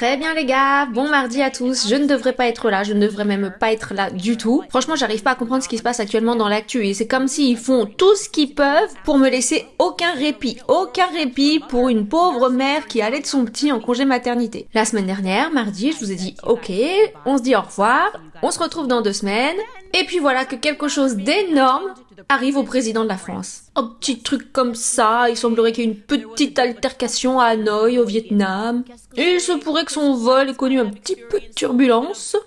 Très bien les gars, bon mardi à tous, je ne devrais pas être là, je ne devrais même pas être là du tout. Franchement j'arrive pas à comprendre ce qui se passe actuellement dans l'actu et c'est comme s'ils font tout ce qu'ils peuvent pour me laisser aucun répit pour une pauvre mère qui allait de son petit en congé maternité. La semaine dernière, mardi, je vous ai dit ok, on se dit au revoir, on se retrouve dans 2 semaines, et puis voilà que quelque chose d'énorme arrive au président de la France. Un petit truc comme ça, il semblerait qu'il y ait une petite altercation à Hanoï, au Vietnam. Et il se pourrait que son vol ait connu un petit peu de turbulence.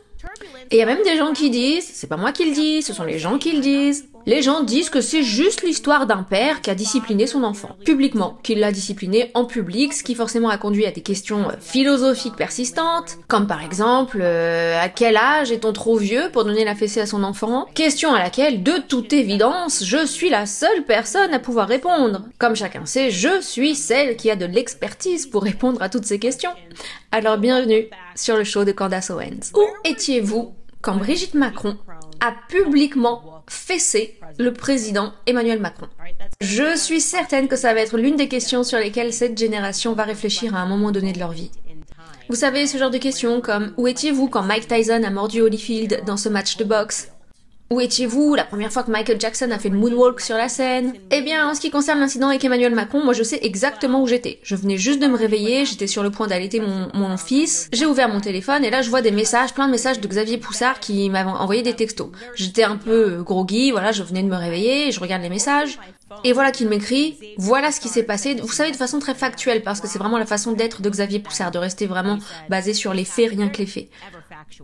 Et il y a même des gens qui disent, c'est pas moi qui le dis, ce sont les gens qui le disent. Les gens disent que c'est juste l'histoire d'un père qui a discipliné son enfant, publiquement, qu'il l'a discipliné en public, ce qui forcément a conduit à des questions philosophiques persistantes, comme par exemple, à quel âge est-on trop vieux pour donner la fessée à son enfant? Question à laquelle, de toute évidence, je suis la seule personne à pouvoir répondre. Comme chacun sait, je suis celle qui a de l'expertise pour répondre à toutes ces questions. Alors bienvenue sur le show de Candace Owens. Où étiez-vous quand Brigitte Macron a publiquement fessé le président Emmanuel Macron? Je suis certaine que ça va être l'une des questions sur lesquelles cette génération va réfléchir à un moment donné de leur vie. Vous savez, ce genre de questions comme « Où étiez-vous quand Mike Tyson a mordu Holyfield dans ce match de boxe ?» Où étiez-vous la première fois que Michael Jackson a fait le moonwalk sur la scène? Eh bien, en ce qui concerne l'incident avec Emmanuel Macron, moi je sais exactement où j'étais. Je venais juste de me réveiller, j'étais sur le point d'allaiter mon fils, j'ai ouvert mon téléphone et là je vois des messages, plein de messages de Xavier Poussard qui m'avait envoyé des textos. J'étais un peu groggy, voilà, je venais de me réveiller, je regarde les messages, et voilà qu'il m'écrit « Voilà ce qui s'est passé », vous savez, de façon très factuelle, parce que c'est vraiment la façon d'être de Xavier Poussard, de rester vraiment basé sur les faits, rien que les faits.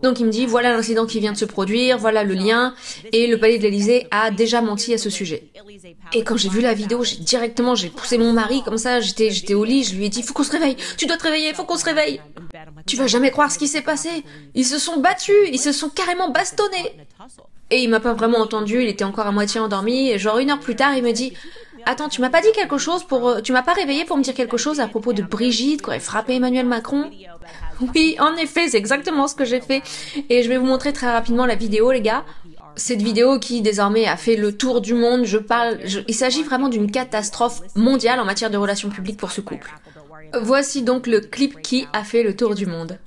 Donc il me dit, voilà l'incident qui vient de se produire, voilà le lien, et le palais de l'Élysée a déjà menti à ce sujet. Et quand j'ai vu la vidéo, j'ai poussé mon mari comme ça, j'étais au lit, je lui ai dit, faut qu'on se réveille, tu dois te réveiller, faut qu'on se réveille. Tu vas jamais croire ce qui s'est passé. Ils se sont battus, ils se sont carrément bastonnés. Et il m'a pas vraiment entendu, il était encore à moitié endormi, et genre 1 heure plus tard, il me dit, attends, tu m'as pas dit quelque chose tu m'as pas réveillé pour me dire quelque chose à propos de Brigitte qui aurait frappé Emmanuel Macron? Oui, en effet, c'est exactement ce que j'ai fait. Et je vais vous montrer très rapidement la vidéo, les gars. Cette vidéo qui, désormais, a fait le tour du monde. Il s'agit vraiment d'une catastrophe mondiale en matière de relations publiques pour ce couple. Voici donc le clip qui a fait le tour du monde.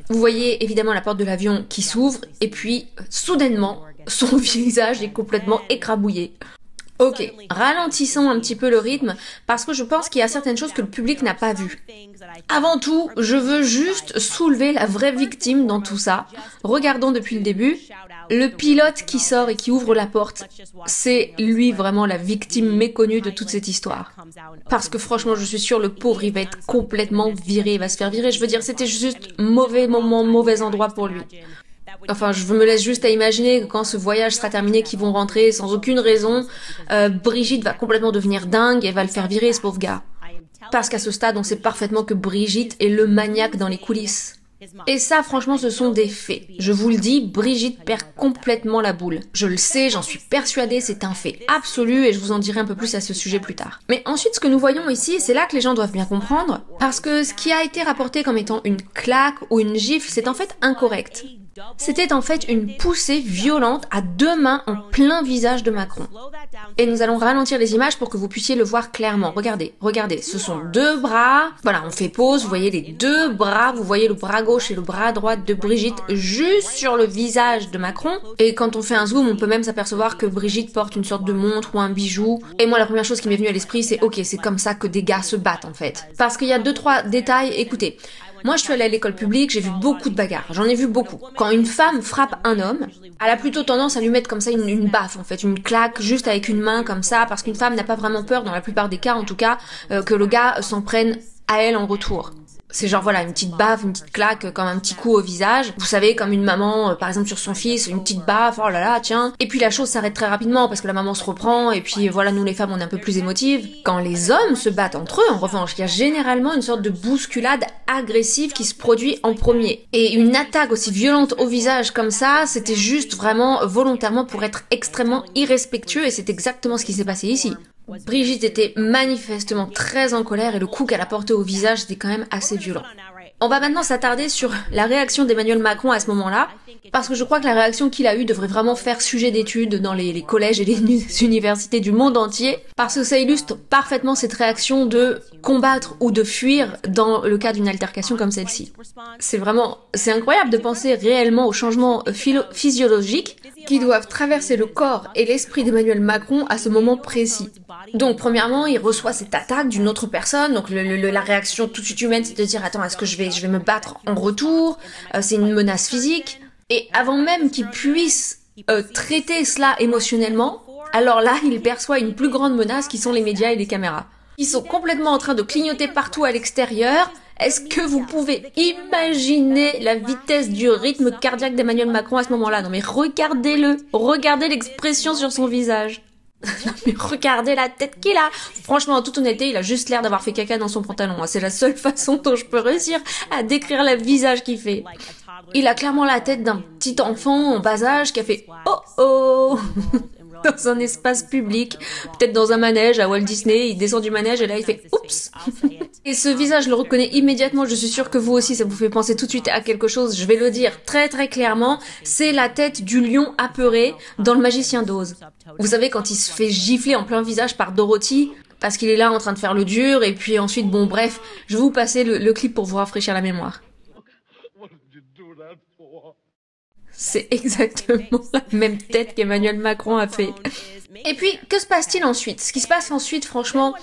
Vous voyez évidemment la porte de l'avion qui s'ouvre, et puis, soudainement, son visage est complètement écrabouillé. Ok, ralentissons un petit peu le rythme, parce que je pense qu'il y a certaines choses que le public n'a pas vues. Avant tout, je veux juste soulever la vraie victime dans tout ça. Regardons depuis le début. Le pilote qui sort et qui ouvre la porte, c'est lui vraiment la victime méconnue de toute cette histoire. Parce que franchement, je suis sûre, le pauvre, il va être complètement viré, il va se faire virer. Je veux dire, c'était juste mauvais moment, mauvais endroit pour lui. Enfin, je me laisse juste à imaginer que quand ce voyage sera terminé, qu'ils vont rentrer sans aucune raison, Brigitte va complètement devenir dingue et va le faire virer, ce pauvre gars. Parce qu'à ce stade, on sait parfaitement que Brigitte est le maniaque dans les coulisses. Et ça, franchement, ce sont des faits. Je vous le dis, Brigitte perd complètement la boule. Je le sais, j'en suis persuadée, c'est un fait absolu et je vous en dirai un peu plus à ce sujet plus tard. Mais ensuite, ce que nous voyons ici, c'est là que les gens doivent bien comprendre, parce que ce qui a été rapporté comme étant une claque ou une gifle, c'est en fait incorrect. C'était en fait une poussée violente à 2 mains en plein visage de Macron. Et nous allons ralentir les images pour que vous puissiez le voir clairement. Regardez, regardez, ce sont 2 bras. Voilà, on fait pause, vous voyez les 2 bras, vous voyez le bras gauche et le bras droit de Brigitte juste sur le visage de Macron. Et quand on fait un zoom, on peut même s'apercevoir que Brigitte porte une sorte de montre ou un bijou. Et moi, la première chose qui m'est venue à l'esprit, c'est ok, c'est comme ça que des gars se battent en fait. Parce qu'il y a 2-3 détails, écoutez. Moi, je suis allée à l'école publique, j'ai vu beaucoup de bagarres, j'en ai vu beaucoup. Quand une femme frappe un homme, elle a plutôt tendance à lui mettre comme ça une baffe, en fait, une claque, juste avec une main comme ça, parce qu'une femme n'a pas vraiment peur, dans la plupart des cas en tout cas, que le gars s'en prenne à elle en retour. C'est genre voilà, une petite baffe, une petite claque, comme un petit coup au visage. Vous savez, comme une maman, par exemple sur son fils, une petite baffe, oh là là, tiens. Et puis la chose s'arrête très rapidement parce que la maman se reprend et puis voilà, nous les femmes on est un peu plus émotives. Quand les hommes se battent entre eux, en revanche, il y a généralement une sorte de bousculade agressive qui se produit en premier. Et une attaque aussi violente au visage comme ça, c'était juste vraiment volontairement pour être extrêmement irrespectueux et c'est exactement ce qui s'est passé ici. Brigitte était manifestement très en colère et le coup qu'elle a porté au visage était quand même assez violent. On va maintenant s'attarder sur la réaction d'Emmanuel Macron à ce moment-là, parce que je crois que la réaction qu'il a eue devrait vraiment faire sujet d'étude dans les collèges et les universités du monde entier, parce que ça illustre parfaitement cette réaction de combattre ou de fuir dans le cas d'une altercation comme celle-ci. C'est incroyable de penser réellement aux changements physiologiques qui doivent traverser le corps et l'esprit d'Emmanuel Macron à ce moment précis. Donc, premièrement, il reçoit cette attaque d'une autre personne, donc la réaction tout de suite humaine, c'est de dire « Attends, est-ce que je vais me battre en retour ?» C'est une menace physique. Et avant même qu'il puisse traiter cela émotionnellement, alors là, il perçoit une plus grande menace qui sont les médias et les caméras. Ils sont complètement en train de clignoter partout à l'extérieur. Est-ce que vous pouvez imaginer la vitesse du rythme cardiaque d'Emmanuel Macron à ce moment-là? Non mais regardez-le, regardez l'expression sur son visage. Non mais regardez la tête qu'il a. Franchement, en toute honnêteté, il a juste l'air d'avoir fait caca dans son pantalon. C'est la seule façon dont je peux réussir à décrire le visage qu'il fait. Il a clairement la tête d'un petit enfant en bas âge qui a fait « Oh oh !» dans un espace public, peut-être dans un manège à Walt Disney, il descend du manège et là il fait « Oups !» Et ce visage, je le reconnais immédiatement, je suis sûre que vous aussi, ça vous fait penser tout de suite à quelque chose, je vais le dire très très clairement, c'est la tête du lion apeuré dans Le Magicien d'Oz. Vous savez, quand il se fait gifler en plein visage par Dorothy, parce qu'il est là en train de faire le dur, et puis ensuite, bon bref, je vais vous passer le clip pour vous rafraîchir la mémoire. C'est exactement la même tête qu'Emmanuel Macron a fait. Et puis, que se passe-t-il ensuite? Ce qui se passe ensuite, franchement,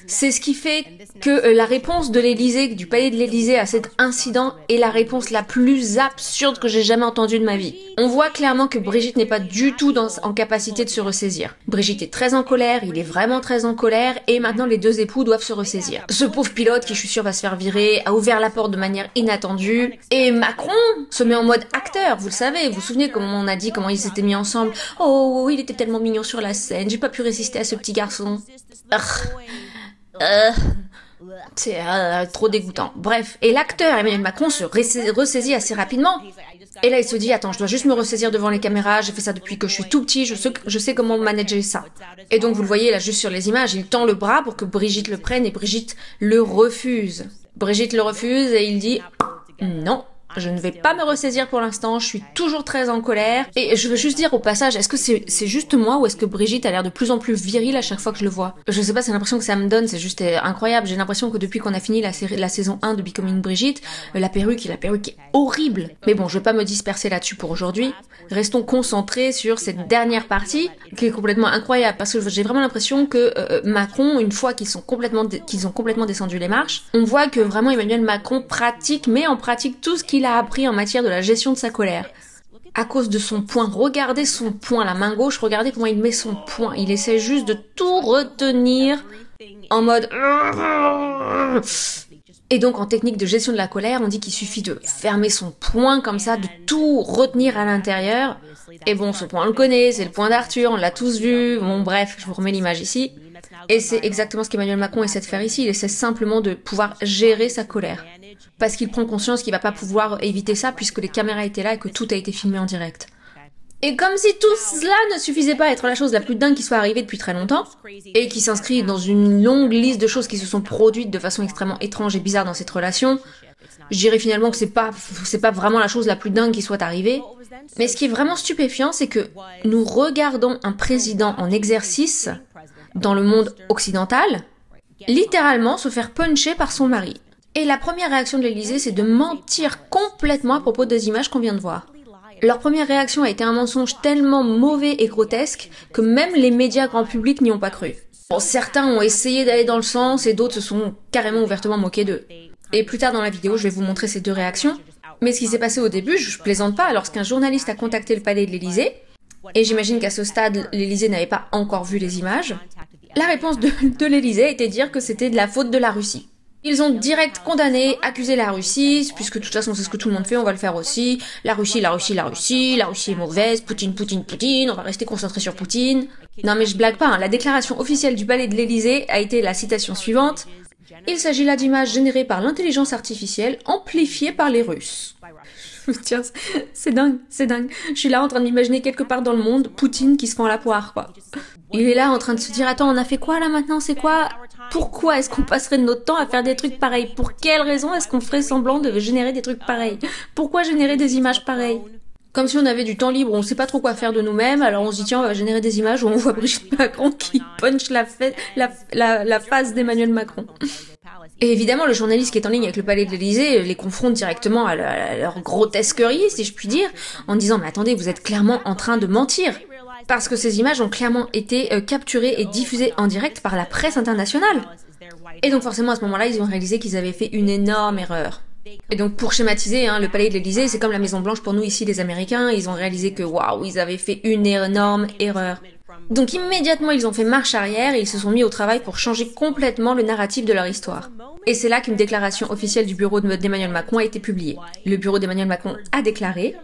c'est ce qui fait que la réponse de l'Élysée, du palais de l'Élysée à cet incident est la réponse la plus absurde que j'ai jamais entendue de ma vie. On voit clairement que Brigitte n'est pas du tout en capacité de se ressaisir. Brigitte est très en colère, il est vraiment très en colère, et maintenant les deux époux doivent se ressaisir. Ce pauvre pilote, qui je suis sûre va se faire virer, a ouvert la porte de manière inattendue, et Macron se met en mode acteur, vous le savez, vous vous souvenez comment on a dit, comment ils s'étaient mis ensemble. Oh, il était tellement mignon sur la scène, j'ai pas pu résister à ce petit garçon. C'est trop dégoûtant. Bref, et l'acteur Emmanuel Macron se ressaisit assez rapidement. Et là, il se dit, attends, je dois juste me ressaisir devant les caméras, j'ai fait ça depuis que je suis tout petit, je sais comment manager ça. Et donc, vous le voyez là, juste sur les images, il tend le bras pour que Brigitte le prenne et Brigitte le refuse. Brigitte le refuse et il dit, non. Je ne vais pas me ressaisir pour l'instant, je suis toujours très en colère. Et je veux juste dire au passage, est-ce que c'est juste moi ou est-ce que Brigitte a l'air de plus en plus virile à chaque fois que je le vois? Je sais pas, c'est l'impression que ça me donne, c'est juste incroyable. J'ai l'impression que depuis qu'on a fini la saison 1 de Becoming Brigitte, la perruque est horrible. Mais bon, je vais pas me disperser là-dessus pour aujourd'hui. Restons concentrés sur cette dernière partie qui est complètement incroyable parce que j'ai vraiment l'impression que Macron, une fois qu'ils ont complètement descendu les marches, on voit que vraiment Emmanuel Macron met en pratique tout ce qu'il a appris en matière de la gestion de sa colère. À cause de son poing, regardez son poing, la main gauche, regardez comment il met son poing. Il essaie juste de tout retenir en mode... Et donc en technique de gestion de la colère, on dit qu'il suffit de fermer son poing comme ça, de tout retenir à l'intérieur. Et bon, ce poing on le connaît, c'est le poing d'Arthur, on l'a tous vu. Bon bref, je vous remets l'image ici. Et c'est exactement ce qu'Emmanuel Macron essaie de faire ici, il essaie simplement de pouvoir gérer sa colère. Parce qu'il prend conscience qu'il va pas pouvoir éviter ça puisque les caméras étaient là et que tout a été filmé en direct. Et comme si tout cela ne suffisait pas à être la chose la plus dingue qui soit arrivée depuis très longtemps, et qui s'inscrit dans une longue liste de choses qui se sont produites de façon extrêmement étrange et bizarre dans cette relation, je dirais finalement que c'est pas vraiment la chose la plus dingue qui soit arrivée. Mais ce qui est vraiment stupéfiant, c'est que nous regardons un président en exercice dans le monde occidental, littéralement se faire puncher par son mari. Et la première réaction de l'Élysée, c'est de mentir complètement à propos des images qu'on vient de voir. Leur première réaction a été un mensonge tellement mauvais et grotesque que même les médias grand public n'y ont pas cru. Bon, certains ont essayé d'aller dans le sens et d'autres se sont carrément ouvertement moqués d'eux. Et plus tard dans la vidéo, je vais vous montrer ces deux réactions. Mais ce qui s'est passé au début, je plaisante pas, lorsqu'un journaliste a contacté le palais de l'Élysée, et j'imagine qu'à ce stade, l'Élysée n'avait pas encore vu les images, la réponse de l'Élysée était de dire que c'était de la faute de la Russie. Ils ont direct condamné, accusé la Russie, puisque de toute façon c'est ce que tout le monde fait, on va le faire aussi. La Russie est mauvaise, Poutine, on va rester concentré sur Poutine. Non mais je blague pas, hein, la déclaration officielle du palais de l'Élysée a été la citation suivante. Il s'agit là d'images générées par l'intelligence artificielle, amplifiées par les Russes. Tiens, c'est dingue. Je suis là en train d'imaginer quelque part dans le monde Poutine qui se fend à la poire, quoi. Il est là en train de se dire, attends, on a fait quoi là maintenant, c'est quoi? Pourquoi est-ce qu'on passerait de notre temps à faire des trucs pareils? Pour quelle raison est-ce qu'on ferait semblant de générer des trucs pareils? Pourquoi générer des images pareilles? Comme si on avait du temps libre, on sait pas trop quoi faire de nous-mêmes, alors on se dit tiens, on va générer des images où on voit Brigitte Macron qui punch la face d'Emmanuel Macron. Et évidemment, le journaliste qui est en ligne avec le palais de l'Élysée les confronte directement à leur grotesquerie, si je puis dire, en disant « Mais attendez, vous êtes clairement en train de mentir !» Parce que ces images ont clairement été capturées et diffusées en direct par la presse internationale. Et donc forcément, à ce moment-là, ils ont réalisé qu'ils avaient fait une énorme erreur. Et donc pour schématiser, le palais de l'Élysée, c'est comme la Maison Blanche pour nous ici les Américains, ils ont réalisé que waouh, ils avaient fait une énorme erreur. Donc immédiatement ils ont fait marche arrière et ils se sont mis au travail pour changer complètement le narratif de leur histoire. Et c'est là qu'une déclaration officielle du bureau d'Emmanuel Macron a été publiée. Le bureau d'Emmanuel Macron a déclaré: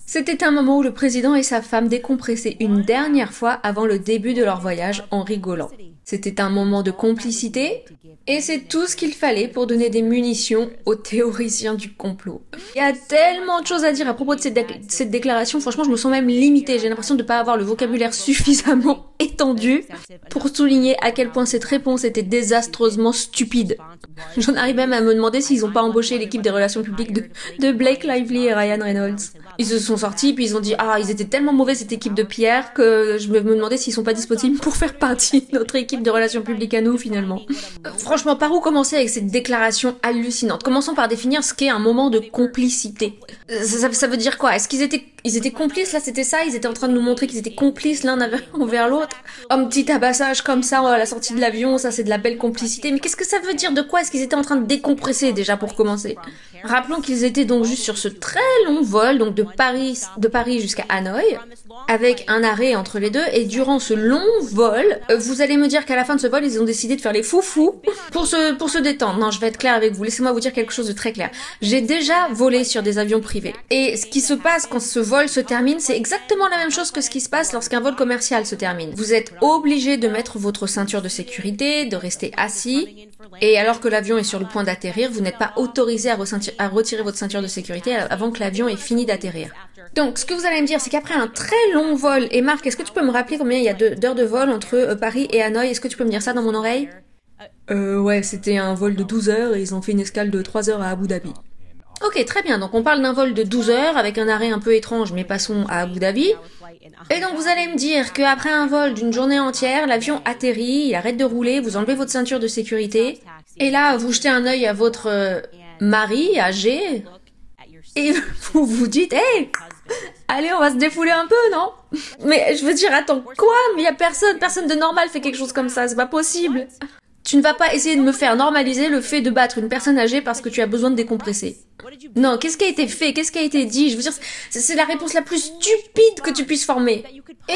c'était un moment où le président et sa femme décompressaient une dernière fois avant le début de leur voyage en rigolant. C'était un moment de complicité, et c'est tout ce qu'il fallait pour donner des munitions aux théoriciens du complot. Il y a tellement de choses à dire à propos de cette déclaration, franchement je me sens même limitée, j'ai l'impression de ne pas avoir le vocabulaire suffisamment étendu pour souligner à quel point cette réponse était désastreusement stupide. J'en arrive même à me demander s'ils n'ont pas embauché l'équipe des relations publiques de Blake Lively et Ryan Reynolds. Ils se sont sortis, puis ils ont dit « Ah, ils étaient tellement mauvais cette équipe de Pierre que je me demandais s'ils sont pas disponibles pour faire partie de notre équipe de relations publiques à nous, finalement. » Franchement, par où commencer avec cette déclaration hallucinante? Commençons par définir ce qu'est un moment de complicité. Ça veut dire quoi? Est-ce qu'ils étaient complices, là, c'était ça? Ils étaient en train de nous montrer qu'ils étaient complices l'un envers l'autre? Un petit tabassage comme ça à la sortie de l'avion, ça c'est de la belle complicité. Mais qu'est-ce que ça veut dire? De quoi est-ce qu'ils étaient en train de décompresser, déjà, pour commencer? Rappelons qu'ils étaient donc juste sur ce très long vol, donc de Paris jusqu'à Hanoï, avec un arrêt entre les deux, et durant ce long vol, vous allez me dire qu'à la fin de ce vol, ils ont décidé de faire les foufous pour se détendre. Non, je vais être claire avec vous, laissez-moi vous dire quelque chose de très clair. J'ai déjà volé sur des avions privés, et ce qui se passe quand ce vol se termine, c'est exactement la même chose que ce qui se passe lorsqu'un vol commercial se termine. Vous êtes obligé de mettre votre ceinture de sécurité, de rester assis, et alors que l'avion est sur le point d'atterrir, vous n'êtes pas autorisé à retirer votre ceinture de sécurité avant que l'avion ait fini d'atterrir. Donc, ce que vous allez me dire, c'est qu'après un très long vol, et Marc, est-ce que tu peux me rappeler combien il y a d'heures de vol entre Paris et Hanoï? Est-ce que tu peux me dire ça dans mon oreille? Ouais, c'était un vol de 12 heures et ils ont fait une escale de 3 heures à Abu Dhabi. Ok, très bien, donc on parle d'un vol de 12 heures avec un arrêt un peu étrange, mais passons à Abu Dhabi. Et donc vous allez me dire qu'après un vol d'une journée entière, l'avion atterrit, il arrête de rouler, vous enlevez votre ceinture de sécurité, et là vous jetez un œil à votre mari âgé, et vous vous dites « Hey, allez, on va se défouler un peu, non ?» Mais je veux dire, attends, quoi? Mais y a personne de normal fait quelque chose comme ça, c'est pas possible. Tu ne vas pas essayer de me faire normaliser le fait de battre une personne âgée parce que tu as besoin de décompresser. Non, qu'est-ce qui a été fait? Qu'est-ce qui a été dit? Je veux dire, c'est la réponse la plus stupide que tu puisses former.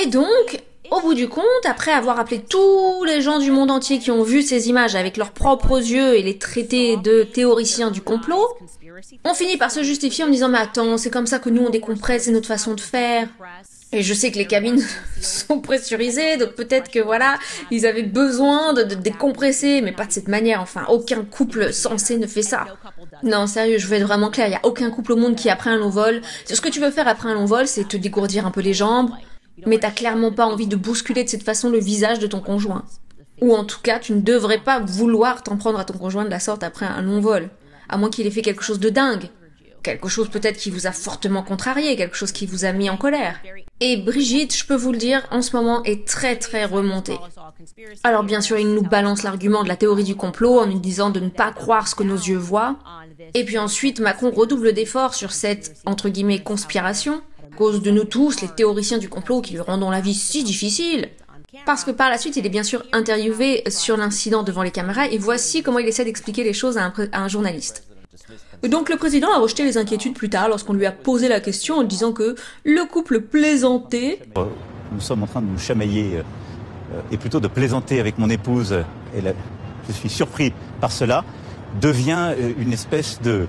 Et donc, au bout du compte, après avoir appelé tous les gens du monde entier qui ont vu ces images avec leurs propres yeux et les traités de théoriciens du complot, on finit par se justifier en disant « Mais attends, c'est comme ça que nous on décompresse, c'est notre façon de faire. » Et je sais que les cabines sont pressurisées, donc peut-être que voilà, ils avaient besoin de décompresser, mais pas de cette manière, enfin, aucun couple sensé ne fait ça. Non, sérieux, je veux être vraiment claire, il y a aucun couple au monde qui, après un long vol, ce que tu veux faire après un long vol, c'est te dégourdir un peu les jambes, mais t'as clairement pas envie de bousculer de cette façon le visage de ton conjoint. Ou en tout cas, tu ne devrais pas vouloir t'en prendre à ton conjoint de la sorte après un long vol, à moins qu'il ait fait quelque chose de dingue. Quelque chose peut-être qui vous a fortement contrarié, quelque chose qui vous a mis en colère. Et Brigitte, je peux vous le dire, en ce moment est très très remontée. Alors bien sûr, il nous balance l'argument de la théorie du complot en nous disant de ne pas croire ce que nos yeux voient. Et puis ensuite, Macron redouble d'efforts sur cette, entre guillemets, conspiration, à cause de nous tous, les théoriciens du complot qui lui rendons la vie si difficile. Parce que par la suite, il est bien sûr interviewé sur l'incident devant les caméras, et voici comment il essaie d'expliquer les choses à un journaliste. Donc le président a rejeté les inquiétudes plus tard lorsqu'on lui a posé la question en disant que le couple plaisantait. Nous sommes en train de nous chamailler et plutôt de plaisanter avec mon épouse, et je suis surpris par cela, devient une espèce de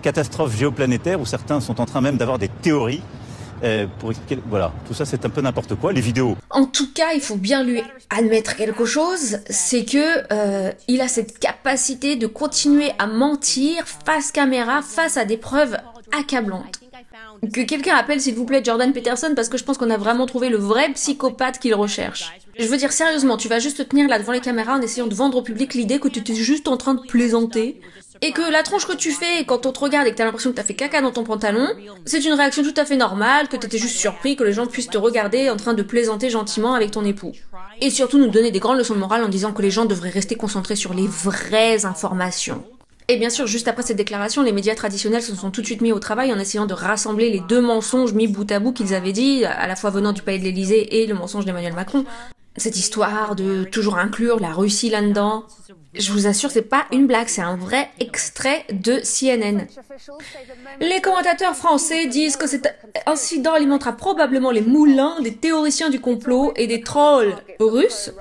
catastrophe géoplanétaire où certains sont en train même d'avoir des théories. Pour expliquer, voilà, tout ça c'est un peu n'importe quoi, les vidéos. En tout cas, il faut bien lui admettre quelque chose, c'est que il a cette capacité de continuer à mentir face caméra, face à des preuves accablantes. Que quelqu'un appelle s'il vous plaît Jordan Peterson parce que je pense qu'on a vraiment trouvé le vrai psychopathe qu'il recherche. Je veux dire sérieusement, tu vas juste te tenir là devant les caméras en essayant de vendre au public l'idée que tu étais juste en train de plaisanter et que la tronche que tu fais quand on te regarde et que t'as l'impression que t'as fait caca dans ton pantalon, c'est une réaction tout à fait normale, que t'étais juste surpris que les gens puissent te regarder en train de plaisanter gentiment avec ton époux. Et surtout nous donner des grandes leçons de morale en disant que les gens devraient rester concentrés sur les vraies informations. Et bien sûr, juste après cette déclaration, les médias traditionnels se sont tout de suite mis au travail en essayant de rassembler les deux mensonges mis bout à bout qu'ils avaient dit, à la fois venant du palais de l'Élysée et le mensonge d'Emmanuel Macron. Cette histoire de toujours inclure la Russie là-dedans. Je vous assure, c'est pas une blague, c'est un vrai extrait de CNN. Les commentateurs français disent que cet incident alimentera probablement les moulins des théoriciens du complot et des trolls russes.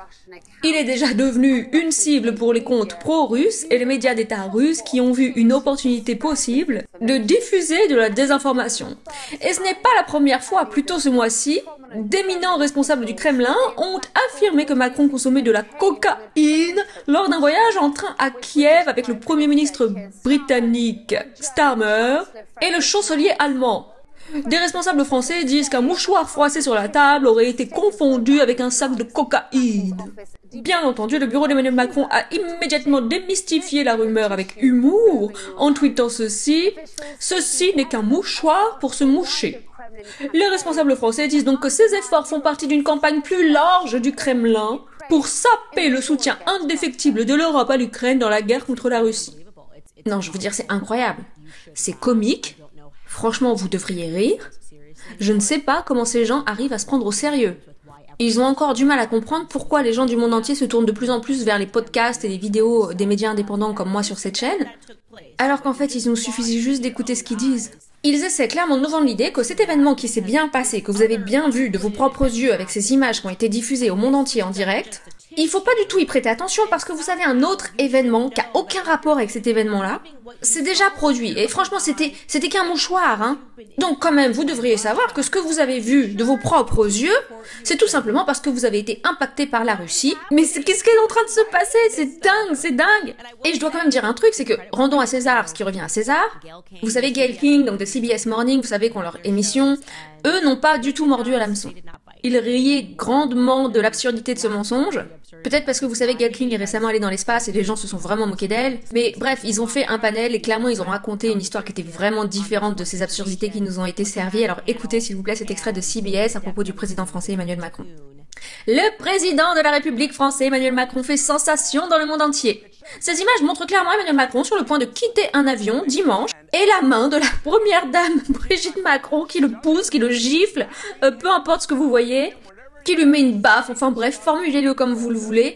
Il est déjà devenu une cible pour les comptes pro-russes et les médias d'État russes qui ont vu une opportunité possible de diffuser de la désinformation. Et ce n'est pas la première fois, plus tôt ce mois-ci, d'éminents responsables du Kremlin ont affirmé que Macron consommait de la cocaïne lors d'un voyage en train à Kiev avec le Premier ministre britannique Starmer et le chancelier allemand. Des responsables français disent qu'un mouchoir froissé sur la table aurait été confondu avec un sac de cocaïne. Bien entendu, le bureau d'Emmanuel Macron a immédiatement démystifié la rumeur avec humour en tweetant ceci « Ceci n'est qu'un mouchoir pour se moucher ». Les responsables français disent donc que ces efforts font partie d'une campagne plus large du Kremlin pour saper le soutien indéfectible de l'Europe à l'Ukraine dans la guerre contre la Russie. Non, je veux dire, c'est incroyable. C'est comique. Franchement, vous devriez rire. Je ne sais pas comment ces gens arrivent à se prendre au sérieux. Ils ont encore du mal à comprendre pourquoi les gens du monde entier se tournent de plus en plus vers les podcasts et les vidéos des médias indépendants comme moi sur cette chaîne, alors qu'en fait, il nous suffisait juste d'écouter ce qu'ils disent. Ils essaient clairement de nous vendre l'idée que cet événement qui s'est bien passé, que vous avez bien vu de vos propres yeux avec ces images qui ont été diffusées au monde entier en direct, il faut pas du tout y prêter attention parce que vous savez un autre événement qui a aucun rapport avec cet événement-là, c'est déjà produit. Et franchement, c'était qu'un mouchoir, hein. Donc quand même, vous devriez savoir que ce que vous avez vu de vos propres yeux, c'est tout simplement parce que vous avez été impacté par la Russie. Mais qu'est-ce qui est en train de se passer? C'est dingue, c'est dingue. Et je dois quand même dire un truc, c'est que rendons à César ce qui revient à César. Vous savez, Gayle King, donc de CBS Morning, vous savez qu'on leur émission, eux n'ont pas du tout mordu à l'hameçon. Ils riaient grandement de l'absurdité de ce mensonge. Peut-être parce que vous savez, Gayle King est récemment allée dans l'espace et les gens se sont vraiment moqués d'elle. Mais bref, ils ont fait un panel et clairement ils ont raconté une histoire qui était vraiment différente de ces absurdités qui nous ont été servies. Alors écoutez s'il vous plaît cet extrait de CBS à propos du président français Emmanuel Macron. Le président de la République française Emmanuel Macron fait sensation dans le monde entier. Ces images montrent clairement Emmanuel Macron sur le point de quitter un avion dimanche et la main de la première dame Brigitte Macron qui le pousse, qui le gifle, peu importe ce que vous voyez, qui lui met une baffe, enfin bref, formulez-le comme vous le voulez.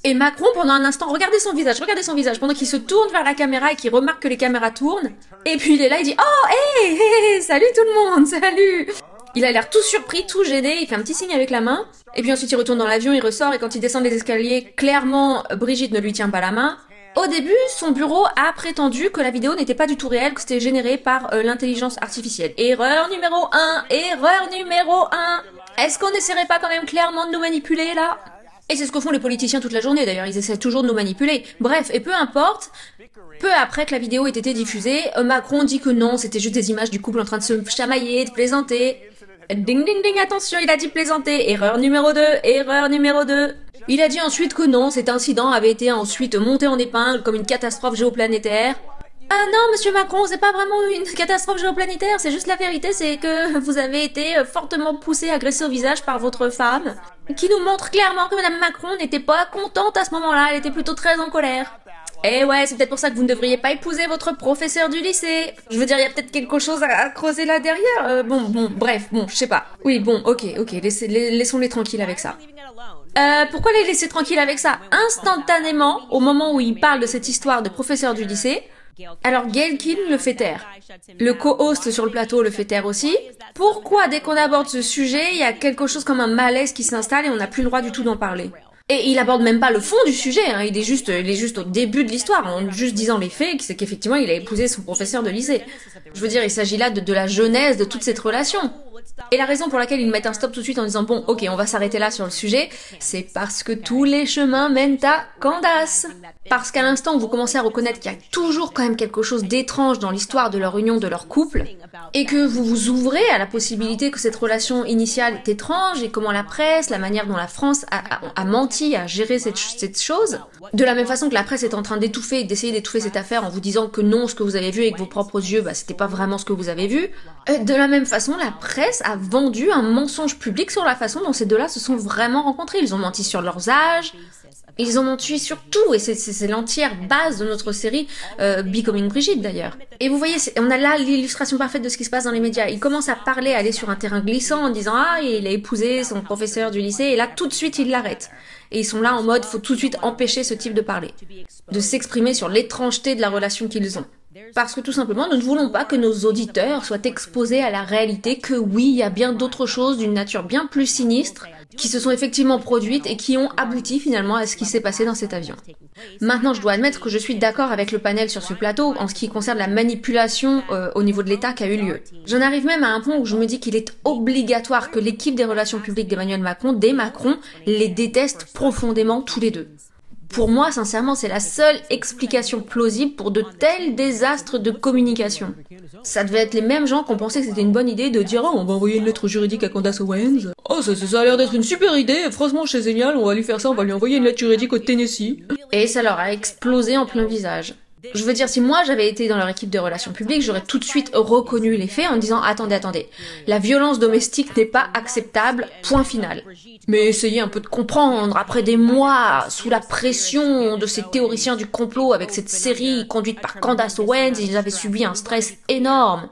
Et Macron, pendant un instant, regardez son visage, pendant qu'il se tourne vers la caméra et qu'il remarque que les caméras tournent. Et puis il est là, il dit « Oh, hey, salut tout le monde, salut !» Il a l'air tout surpris, tout gêné, il fait un petit signe avec la main. Et puis ensuite il retourne dans l'avion, il ressort, et quand il descend les escaliers, clairement, Brigitte ne lui tient pas la main. Au début, son bureau a prétendu que la vidéo n'était pas du tout réelle, que c'était généré par l'intelligence artificielle. Erreur numéro 1, erreur numéro 1. Est-ce qu'on n'essaierait pas quand même clairement de nous manipuler, là? Et c'est ce que font les politiciens toute la journée, d'ailleurs, ils essaient toujours de nous manipuler. Bref, et peu importe, peu après que la vidéo ait été diffusée, Macron dit que non, c'était juste des images du couple en train de se chamailler, de plaisanter. Ding ding ding, attention, il a dit plaisanter. Erreur numéro 2, erreur numéro 2. Il a dit ensuite que non, cet incident avait été ensuite monté en épingle comme une catastrophe géoplanétaire. Ah non, monsieur Macron, c'est pas vraiment une catastrophe géoplanétaire, c'est juste la vérité, c'est que vous avez été fortement poussé, agressé au visage par votre femme, qui nous montre clairement que madame Macron n'était pas contente à ce moment-là, elle était plutôt très en colère. Eh ouais, c'est peut-être pour ça que vous ne devriez pas épouser votre professeur du lycée. Je veux dire, il y a peut-être quelque chose à creuser là derrière. Bref, je sais pas. Oui, bon, ok, laissons-les tranquilles avec ça. Pourquoi les laisser tranquilles avec ça? Instantanément, au moment où il parle de cette histoire de professeur du lycée, alors Gayle King le fait taire. Le co-host sur le plateau le fait taire aussi. Pourquoi dès qu'on aborde ce sujet, il y a quelque chose comme un malaise qui s'installe et on n'a plus le droit du tout d'en parler? Et il aborde même pas le fond du sujet, hein. Il est juste au début de l'histoire, en juste disant les faits, c'est qu'effectivement il a épousé son professeur de lycée. Je veux dire, il s'agit là de la genèse de toute cette relation. Et la raison pour laquelle ils mettent un stop tout de suite en disant bon, ok, on va s'arrêter là sur le sujet, c'est parce que tous les chemins mènent à Candace. Parce qu'à l'instant où vous commencez à reconnaître qu'il y a toujours quand même quelque chose d'étrange dans l'histoire de leur union, de leur couple, et que vous vous ouvrez à la possibilité que cette relation initiale est étrange, et comment la presse, la manière dont la France a menti, a géré cette chose, de la même façon que la presse est en train d'essayer d'étouffer cette affaire en vous disant que non, ce que vous avez vu avec vos propres yeux, c'était pas vraiment ce que vous avez vu, de la même façon, la presse a vendu un mensonge public sur la façon dont ces deux-là se sont vraiment rencontrés. Ils ont menti sur leurs âges, ils ont menti sur tout, et c'est l'entière base de notre série Becoming Brigitte d'ailleurs. Et vous voyez, on a là l'illustration parfaite de ce qui se passe dans les médias. Ils commencent à parler, à aller sur un terrain glissant en disant ah, il a épousé son professeur du lycée, et là tout de suite ils l'arrêtent. Et ils sont là en mode, faut tout de suite empêcher ce type de parler, de s'exprimer sur l'étrangeté de la relation qu'ils ont. Parce que tout simplement, nous ne voulons pas que nos auditeurs soient exposés à la réalité que oui, il y a bien d'autres choses d'une nature bien plus sinistre qui se sont effectivement produites et qui ont abouti finalement à ce qui s'est passé dans cet avion. Maintenant, je dois admettre que je suis d'accord avec le panel sur ce plateau en ce qui concerne la manipulation au niveau de l'État qui a eu lieu. J'en arrive même à un point où je me dis qu'il est obligatoire que l'équipe des relations publiques d'Emmanuel Macron, des Macron, les déteste profondément tous les deux. Pour moi, sincèrement, c'est la seule explication plausible pour de tels désastres de communication. Ça devait être les mêmes gens qui ont pensé que c'était une bonne idée de dire « Oh, on va envoyer une lettre juridique à Candace Owens. Oh, ça a l'air d'être une super idée, franchement, c'est génial, on va lui faire ça, on va lui envoyer une lettre juridique au Tennessee. » Et ça leur a explosé en plein visage. Je veux dire, si moi j'avais été dans leur équipe de relations publiques, j'aurais tout de suite reconnu les faits en disant « Attendez, la violence domestique n'est pas acceptable, point final. » Mais essayez un peu de comprendre, après des mois, sous la pression de ces théoriciens du complot avec cette série conduite par Candace Owens, ils avaient subi un stress énorme.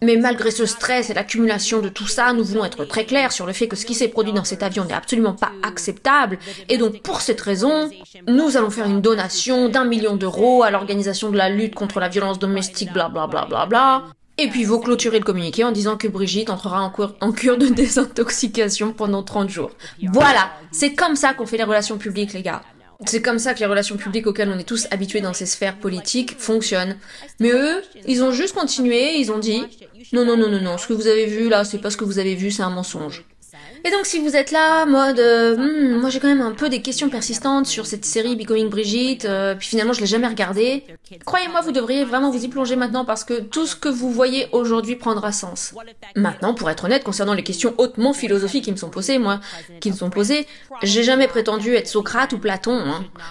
Mais malgré ce stress et l'accumulation de tout ça, nous voulons être très clairs sur le fait que ce qui s'est produit dans cet avion n'est absolument pas acceptable, et donc pour cette raison, nous allons faire une donation d'1 million d'euros à l'organisation de la lutte contre la violence domestique, blablabla. Bla bla bla. Et puis vous clôturez le communiqué en disant que Brigitte entrera en cure de désintoxication pendant 30 jours. Voilà, c'est comme ça qu'on fait les relations publiques, les gars. C'est comme ça que les relations publiques auxquelles on est tous habitués dans ces sphères politiques fonctionnent. Mais eux, ils ont juste continué, ils ont dit « Non, ce que vous avez vu là, c'est pas ce que vous avez vu, c'est un mensonge. » Et donc si vous êtes là, mode moi j'ai quand même un peu des questions persistantes sur cette série Becoming Brigitte, puis finalement je l'ai jamais regardée, croyez-moi, vous devriez vraiment vous y plonger maintenant parce que tout ce que vous voyez aujourd'hui prendra sens. Maintenant, pour être honnête, concernant les questions hautement philosophiques qui me sont posées, j'ai jamais prétendu être Socrate ou Platon.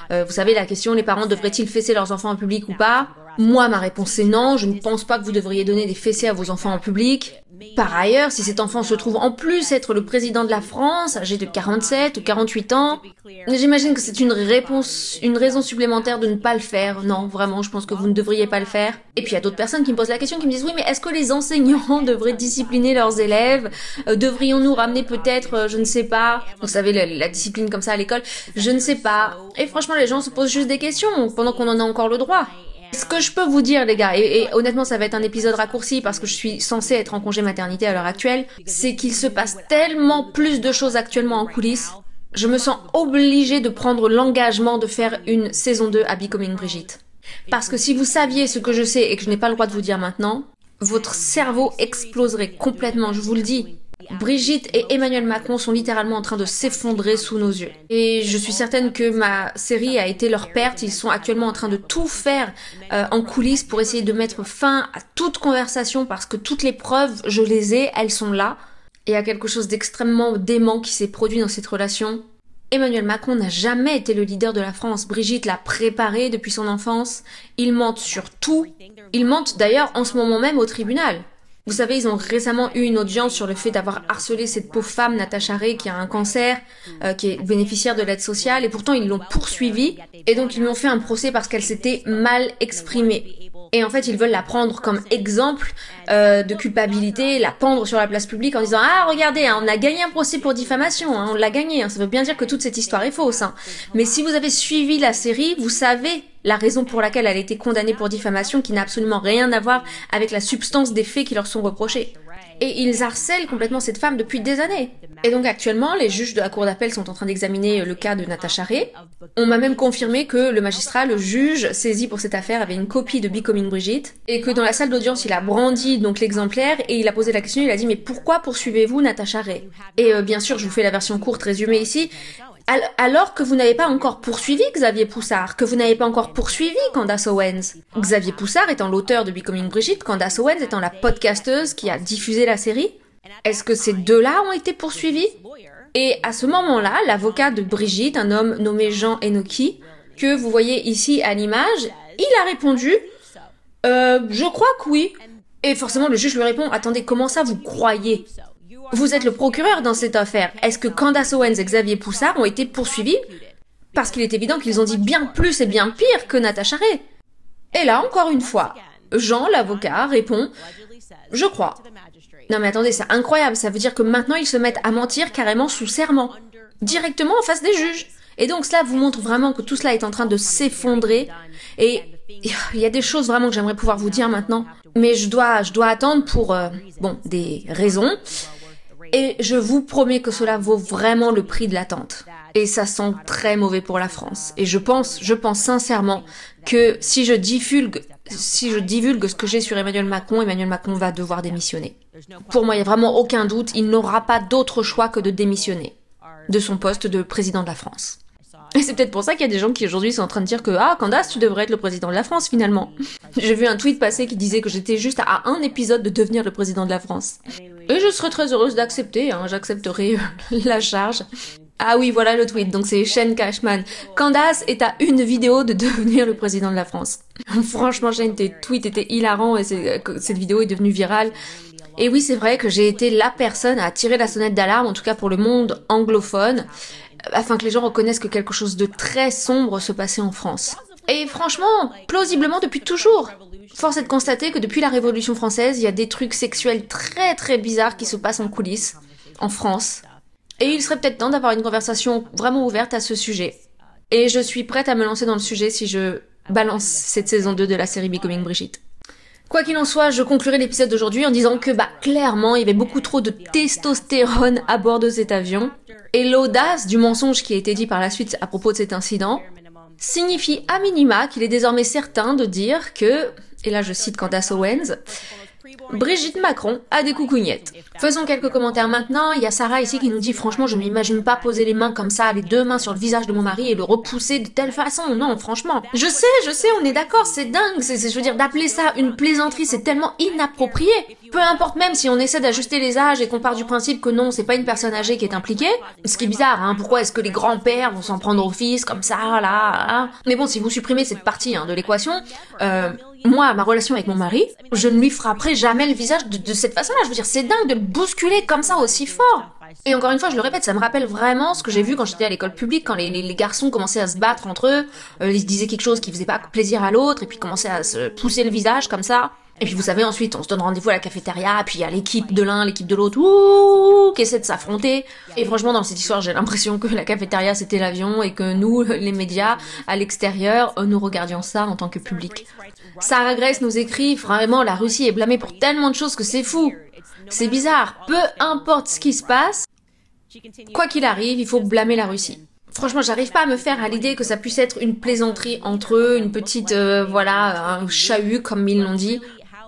Vous savez, la question, les parents devraient-ils fesser leurs enfants en public ou pas? Moi, ma réponse c'est non, je ne pense pas que vous devriez donner des fessées à vos enfants en public. Par ailleurs, si cet enfant se trouve en plus être le président de la France, âgé de 47 ou 48 ans, j'imagine que c'est une raison supplémentaire de ne pas le faire. Non, vraiment, je pense que vous ne devriez pas le faire. Et puis il y a d'autres personnes qui me posent la question, qui me disent oui, mais est-ce que les enseignants devraient discipliner leurs élèves? Devrions-nous ramener peut-être, je ne sais pas, vous savez, la discipline comme ça à l'école? Je ne sais pas. Et franchement, les gens se posent juste des questions, pendant qu'on en a encore le droit. Ce que je peux vous dire, les gars, et honnêtement ça va être un épisode raccourci parce que je suis censée être en congé maternité à l'heure actuelle, c'est qu'il se passe tellement plus de choses actuellement en coulisses, je me sens obligée de prendre l'engagement de faire une saison 2 à Becoming Brigitte. Parce que si vous saviez ce que je sais et que je n'ai pas le droit de vous dire maintenant, votre cerveau exploserait complètement, je vous le dis. Brigitte et Emmanuel Macron sont littéralement en train de s'effondrer sous nos yeux. Et je suis certaine que ma série a été leur perte. Ils sont actuellement en train de tout faire en coulisses pour essayer de mettre fin à toute conversation parce que toutes les preuves, je les ai, elles sont là. Et il y a quelque chose d'extrêmement dément qui s'est produit dans cette relation. Emmanuel Macron n'a jamais été le leader de la France. Brigitte l'a préparé depuis son enfance. Ils mentent sur tout. Ils mentent d'ailleurs en ce moment même au tribunal. Vous savez, ils ont récemment eu une audience sur le fait d'avoir harcelé cette pauvre femme, Natacha Ray, qui a un cancer, qui est bénéficiaire de l'aide sociale, et pourtant ils l'ont poursuivie, et donc ils lui ont fait un procès parce qu'elle s'était mal exprimée. Et en fait, ils veulent la prendre comme exemple de culpabilité, la pendre sur la place publique en disant « Ah, regardez, hein, on a gagné un procès pour diffamation, hein, on l'a gagné, hein, ça veut bien dire que toute cette histoire est fausse. Hein. » Mais si vous avez suivi la série, vous savez la raison pour laquelle elle a été condamnée pour diffamation qui n'a absolument rien à voir avec la substance des faits qui leur sont reprochés. Et ils harcèlent complètement cette femme depuis des années. Et donc actuellement, les juges de la cour d'appel sont en train d'examiner le cas de Natasha Ray. On m'a même confirmé que le magistrat, le juge saisi pour cette affaire, avait une copie de Becoming Bridget, et que dans la salle d'audience, il a brandi donc l'exemplaire, et il a posé la question, il a dit « Mais pourquoi poursuivez-vous Natasha Ray ?» Et bien sûr, je vous fais la version courte résumée ici, alors que vous n'avez pas encore poursuivi Xavier Poussard, que vous n'avez pas encore poursuivi Candace Owens. Xavier Poussard étant l'auteur de Becoming Bridget, Candace Owens étant la podcasteuse qui a diffusé la série. Est-ce que ces deux-là ont été poursuivis? Et à ce moment-là, l'avocat de Brigitte, un homme nommé Jean Enoki, que vous voyez ici à l'image, il a répondu « Je crois que oui ». Et forcément, le juge lui répond « Attendez, comment ça vous croyez ? Vous êtes le procureur dans cette affaire. Est-ce que Candace Owens et Xavier Poussard ont été poursuivis? Parce qu'il est évident qu'ils ont dit bien plus et bien pire que Natasha Ray. » Et là, encore une fois, Jean, l'avocat, répond « Je crois ». Non mais attendez, c'est incroyable, ça veut dire que maintenant ils se mettent à mentir carrément sous serment, directement en face des juges. Et donc cela vous montre vraiment que tout cela est en train de s'effondrer, et il y a des choses vraiment que j'aimerais pouvoir vous dire maintenant, mais je dois attendre pour, des raisons, et je vous promets que cela vaut vraiment le prix de l'attente. Et ça sent très mauvais pour la France. Et je pense sincèrement que si je divulgue ce que j'ai sur Emmanuel Macron va devoir démissionner. Pour moi, il n'y a vraiment aucun doute, il n'aura pas d'autre choix que de démissionner de son poste de président de la France. Et c'est peut-être pour ça qu'il y a des gens qui aujourd'hui sont en train de dire que « Ah, Candace, tu devrais être le président de la France, finalement !» J'ai vu un tweet passer qui disait que j'étais juste à un épisode de devenir le président de la France. Et je serais très heureuse d'accepter, j'accepterai la charge. Ah oui, voilà le tweet, donc c'est Shane Cashman. Candace est à une vidéo de devenir le président de la France. Franchement, Shane, tes tweets étaient hilarants et cette vidéo est devenue virale. Et oui, c'est vrai que j'ai été la personne à tirer la sonnette d'alarme, en tout cas pour le monde anglophone, afin que les gens reconnaissent que quelque chose de très sombre se passait en France. Et franchement, plausiblement depuis toujours. Force est de constater que depuis la Révolution française, il y a des trucs sexuels très très bizarres qui se passent en coulisses, en France. Et il serait peut-être temps d'avoir une conversation vraiment ouverte à ce sujet. Et je suis prête à me lancer dans le sujet si je balance cette saison 2 de la série Becoming Bridget. Quoi qu'il en soit, je conclurai l'épisode d'aujourd'hui en disant que, clairement, il y avait beaucoup trop de testostérone à bord de cet avion. Et l'audace du mensonge qui a été dit par la suite à propos de cet incident signifie à minima qu'il est désormais certain de dire que, et là je cite Candace Owens, Brigitte Macron a des coucougnettes. Faisons quelques commentaires maintenant. Il y a Sarah ici qui nous dit « Franchement, je m'imagine pas poser les mains comme ça, les deux mains sur le visage de mon mari et le repousser de telle façon. Non, franchement. Je sais, on est d'accord, c'est dingue. Je veux dire, d'appeler ça une plaisanterie, c'est tellement inapproprié. Peu importe même si on essaie d'ajuster les âges et qu'on part du principe que non, c'est pas une personne âgée qui est impliquée. Ce qui est bizarre, Pourquoi est-ce que les grands-pères vont s'en prendre au fils comme ça, là, Mais bon, si vous supprimez cette partie de l'équation, moi, ma relation avec mon mari, je ne lui frapperai jamais le visage de cette façon-là. Je veux dire, c'est dingue de le bousculer comme ça aussi fort. Et encore une fois, je le répète, ça me rappelle vraiment ce que j'ai vu quand j'étais à l'école publique, quand les garçons commençaient à se battre entre eux, ils disaient quelque chose qui faisait pas plaisir à l'autre, et puis commençaient à se pousser le visage comme ça. Et puis vous savez, ensuite, on se donne rendez-vous à la cafétéria, puis il y a l'équipe de l'un, l'équipe de l'autre, qui essaie de s'affronter. Et franchement, dans cette histoire, j'ai l'impression que la cafétéria, c'était l'avion, et que nous, les médias, à l'extérieur, nous regardions ça en tant que public. Sarah Grace nous écrit, vraiment, la Russie est blâmée pour tellement de choses que c'est fou. C'est bizarre. Peu importe ce qui se passe, quoi qu'il arrive, il faut blâmer la Russie. Franchement, j'arrive pas à me faire à l'idée que ça puisse être une plaisanterie entre eux, une petite, un chahut, comme ils l'ont dit.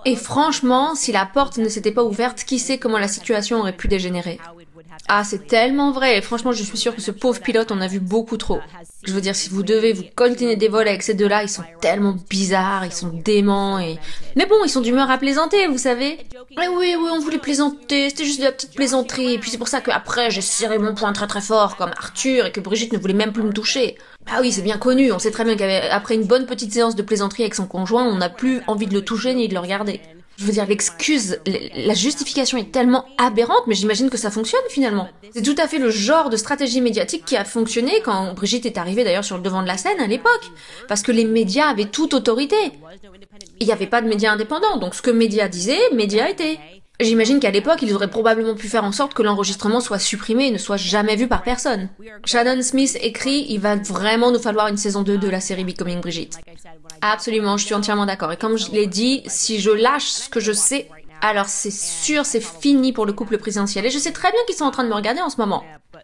Et franchement, si la porte ne s'était pas ouverte, qui sait comment la situation aurait pu dégénérer. Ah, c'est tellement vrai, et franchement, je suis sûre que ce pauvre pilote en a vu beaucoup trop. Je veux dire, si vous devez vous coltiner des vols avec ces deux-là, ils sont tellement bizarres, ils sont déments, Mais bon, ils sont d'humeur à plaisanter, vous savez. Mais oui, on voulait plaisanter, c'était juste de la petite plaisanterie, et puis c'est pour ça qu'après, j'ai serré mon poing très très fort, comme Arthur, et que Brigitte ne voulait même plus me toucher. Ah oui, c'est bien connu, on sait très bien qu'après une bonne petite séance de plaisanterie avec son conjoint, on n'a plus envie de le toucher ni de le regarder. Je veux dire, l'excuse, la justification est tellement aberrante, mais j'imagine que ça fonctionne finalement. C'est tout à fait le genre de stratégie médiatique qui a fonctionné quand Brigitte est arrivée d'ailleurs sur le devant de la scène à l'époque. Parce que les médias avaient toute autorité. Il n'y avait pas de médias indépendants, donc ce que médias disaient, médias étaient. J'imagine qu'à l'époque, ils auraient probablement pu faire en sorte que l'enregistrement soit supprimé et ne soit jamais vu par personne. Shannon Smith écrit « Il va vraiment nous falloir une saison 2 de la série Becoming Bridget ». Absolument, je suis entièrement d'accord. Et comme je l'ai dit, si je lâche ce que je sais, Alors c'est sûr, c'est fini pour le couple présidentiel. Et je sais très bien qu'ils sont en train de me regarder en ce moment.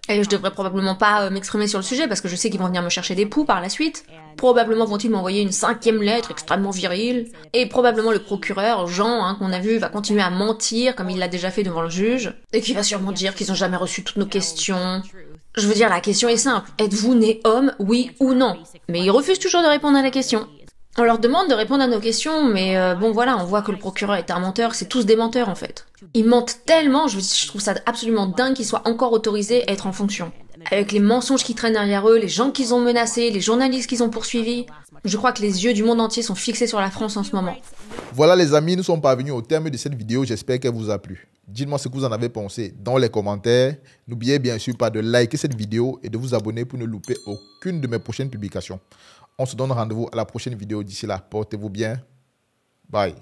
Et je devrais probablement pas m'exprimer sur le sujet parce que je sais qu'ils vont venir me chercher des poux par la suite. Probablement vont-ils m'envoyer une 5e lettre extrêmement virile. Et probablement le procureur, Jean, qu'on a vu, va continuer à mentir comme il l'a déjà fait devant le juge. Et qui va sûrement dire qu'ils ont jamais reçu toutes nos questions. Je veux dire, la question est simple. Êtes-vous né homme, oui ou non? Mais ils refusent toujours de répondre à la question. On leur demande de répondre à nos questions, mais bon voilà, on voit que le procureur est un menteur, c'est tous des menteurs en fait. Ils mentent tellement, je trouve ça absolument dingue qu'ils soient encore autorisés à être en fonction. Avec les mensonges qui traînent derrière eux, les gens qu'ils ont menacés, les journalistes qu'ils ont poursuivis, je crois que les yeux du monde entier sont fixés sur la France en ce moment. Voilà les amis, nous sommes parvenus au terme de cette vidéo, j'espère qu'elle vous a plu. Dites-moi ce que vous en avez pensé dans les commentaires. N'oubliez bien sûr pas de liker cette vidéo et de vous abonner pour ne louper aucune de mes prochaines publications. On se donne rendez-vous à la prochaine vidéo. D'ici là, portez-vous bien. Bye.